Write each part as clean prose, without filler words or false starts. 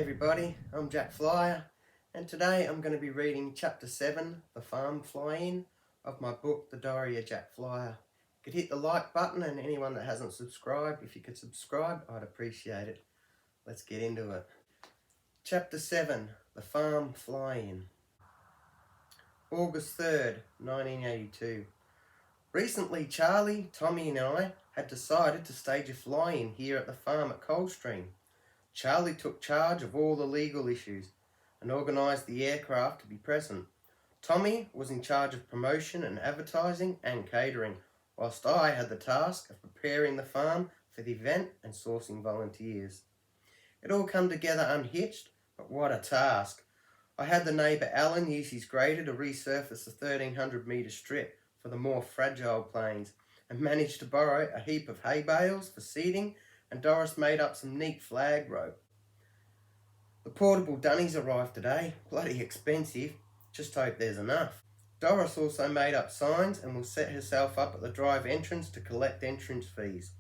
everybody, I'm Jack Flyer, and today I'm going to be reading Chapter 7, The Farm Fly-In, of my book, The Diary of Jack Flyer. You could hit the like button, and anyone that hasn't subscribed, if you could subscribe, I'd appreciate it. Let's get into it. Chapter 7, The Farm Fly-In. August 3rd, 1982. Recently, Charlie, Tommy and I had decided to stage a fly-in here at the farm at Coldstream. Charlie took charge of all the legal issues and organised the aircraft to be present. Tommy was in charge of promotion and advertising and catering, whilst I had the task of preparing the farm for the event and sourcing volunteers. It all came together unhitched, but what a task. I had the neighbour Alan use his grader to resurface the 1300 metre strip for the more fragile planes and managed to borrow a heap of hay bales for seating, and Doris made up some neat flag rope. The portable dunnies arrived today, bloody expensive, just hope there's enough. Doris also made up signs and will set herself up at the drive entrance to collect entrance fees.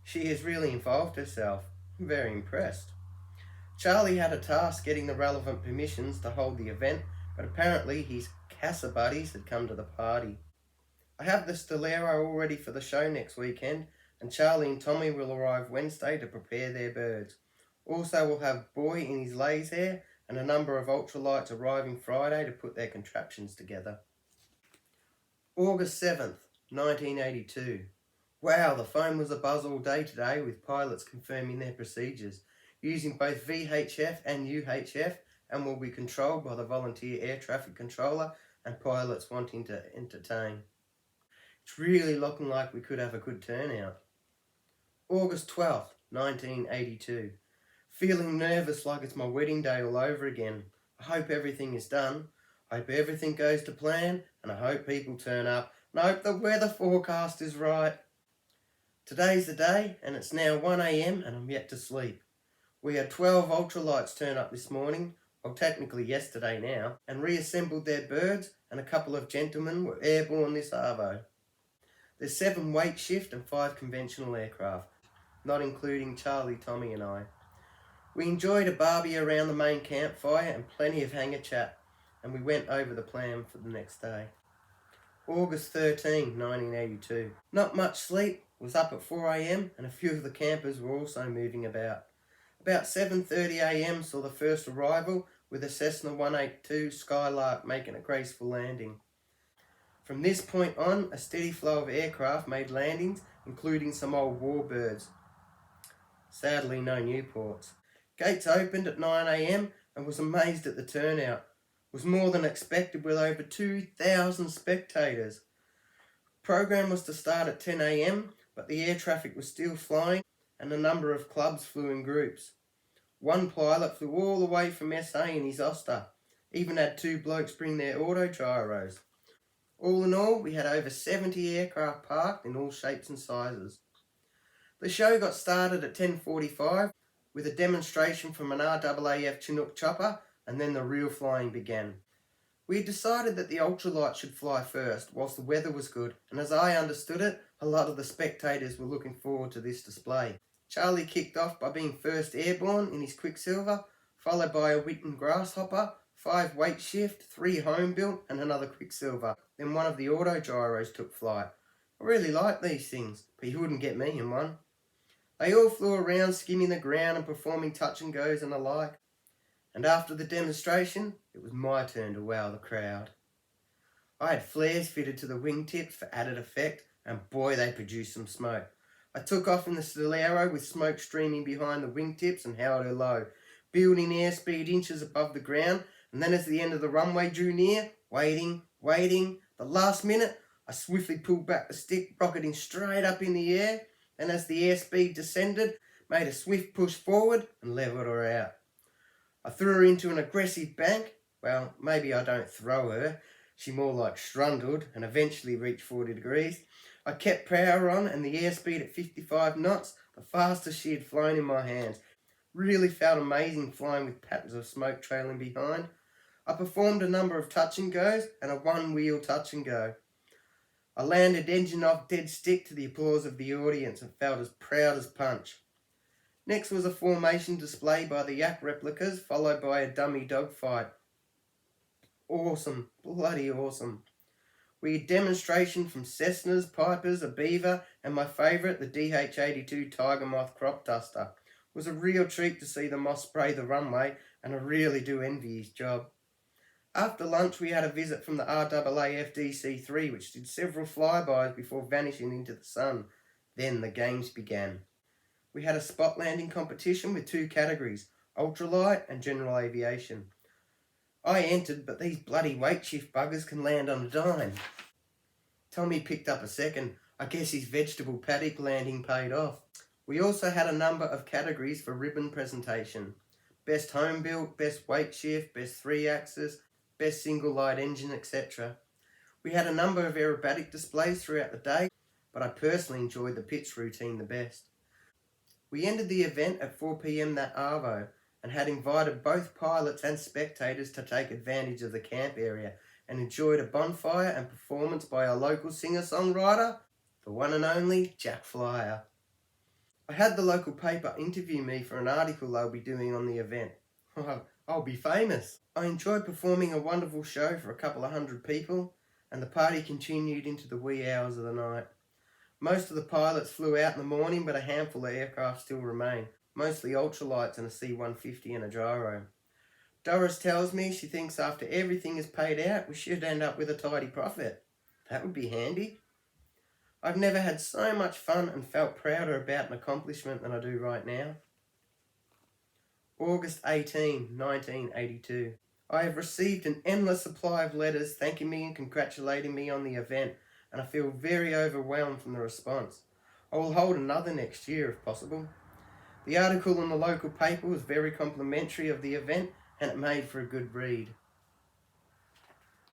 She has really involved herself. I'm very impressed. Charlie had a task getting the relevant permissions to hold the event, but apparently his Casa buddies had come to the party. I have the Stolero all ready for the show next weekend, and Charlie and Tommy will arrive Wednesday to prepare their birds. Also, we'll have Boy in his lays hair and a number of ultralights arriving Friday to put their contraptions together. August 7th, 1982. Wow, the phone was abuzz all day today with pilots confirming their procedures, using both VHF and UHF, and will be controlled by the volunteer air traffic controller and pilots wanting to entertain. It's really looking like we could have a good turnout. August 12th, 1982. Feeling nervous like it's my wedding day all over again. I hope everything is done. I hope everything goes to plan, and I hope people turn up, and I hope the weather forecast is right. Today's the day, and it's now 1 AM and I'm yet to sleep. We had 12 ultralights turn up this morning, well technically yesterday now, and reassembled their birds, and a couple of gentlemen were airborne this arvo. There's 7 weight shift and 5 conventional aircraft, not including Charlie, Tommy and I. We enjoyed a barbie around the main campfire and plenty of hangar chat, and we went over the plan for the next day. August 13, 1982. Not much sleep, was up at 4 AM and a few of the campers were also moving about. About 7:30 AM saw the first arrival with a Cessna 182 Skylark making a graceful landing. From this point on, a steady flow of aircraft made landings, including some old warbirds. Sadly, no Newports. Gates opened at 9 AM and was amazed at the turnout. It was more than expected with over 2,000 spectators. The program was to start at 10 AM, but the air traffic was still flying and a number of clubs flew in groups. One pilot flew all the way from SA in his Oster, even had 2 blokes bring their autogyros. All in all, we had over 70 aircraft parked in all shapes and sizes. The show got started at 10:45 with a demonstration from an RAAF Chinook chopper, and then the real flying began. We had decided that the ultralight should fly first whilst the weather was good, and as I understood it, a lot of the spectators were looking forward to this display. Charlie kicked off by being first airborne in his Quicksilver, followed by a Whitten Grasshopper, 5 weight shift, 3 home built and another Quicksilver. Then one of the autogyros took flight. I really like these things, but you wouldn't get me in one. They all flew around skimming the ground and performing touch and goes and the like. And after the demonstration, it was my turn to wow the crowd. I had flares fitted to the wingtips for added effect, and boy they produced some smoke. I took off in the Stolero with smoke streaming behind the wingtips and held her low, building airspeed inches above the ground, and then as the end of the runway drew near, waiting, the last minute, I swiftly pulled back the stick, rocketing straight up in the air, and as the airspeed descended, made a swift push forward and levelled her out. I threw her into an aggressive bank. Well, maybe I don't throw her, she more like strundled and eventually reached 40 degrees. I kept power on and the airspeed at 55 knots, the fastest she had flown in my hands. Really felt amazing flying with patterns of smoke trailing behind. I performed a number of touch and goes and a 1-wheel touch and go. I landed engine off dead stick to the applause of the audience and felt as proud as punch. Next was a formation display by the yak replicas, followed by a dummy dog fight. Awesome, bloody awesome. We had demonstration from Cessnas, Pipers, a Beaver, and my favourite, the DH82 Tiger Moth crop duster. It was a real treat to see the moth spray the runway, and I really do envy his job. After lunch we had a visit from the RAAF DC-3, which did several flybys before vanishing into the sun. Then the games began. We had a spot landing competition with 2 categories, ultralight and general aviation. I entered, but these bloody weight shift buggers can land on a dime. Tommy picked up a second. I guess his vegetable paddock landing paid off. We also had a number of categories for ribbon presentation. Best home built, best weight shift, best 3-axis, best single light engine, etc. We had a number of aerobatic displays throughout the day, but I personally enjoyed the pitch routine the best. We ended the event at 4 p.m. that arvo and had invited both pilots and spectators to take advantage of the camp area and enjoyed a bonfire and performance by our local singer-songwriter, the one and only Jack Flyer. I had the local paper interview me for an article they'll be doing on the event. I'll be famous. I enjoyed performing a wonderful show for a couple of hundred people, and the party continued into the wee hours of the night. Most of the pilots flew out in the morning, but a handful of aircraft still remain, mostly ultralights and a C-150 and a gyro. Doris tells me she thinks after everything is paid out, we should end up with a tidy profit. That would be handy. I've never had so much fun and felt prouder about an accomplishment than I do right now. August 18, 1982. I have received an endless supply of letters thanking me and congratulating me on the event, and I feel very overwhelmed from the response. I will hold another next year if possible. The article in the local paper was very complimentary of the event, and it made for a good read.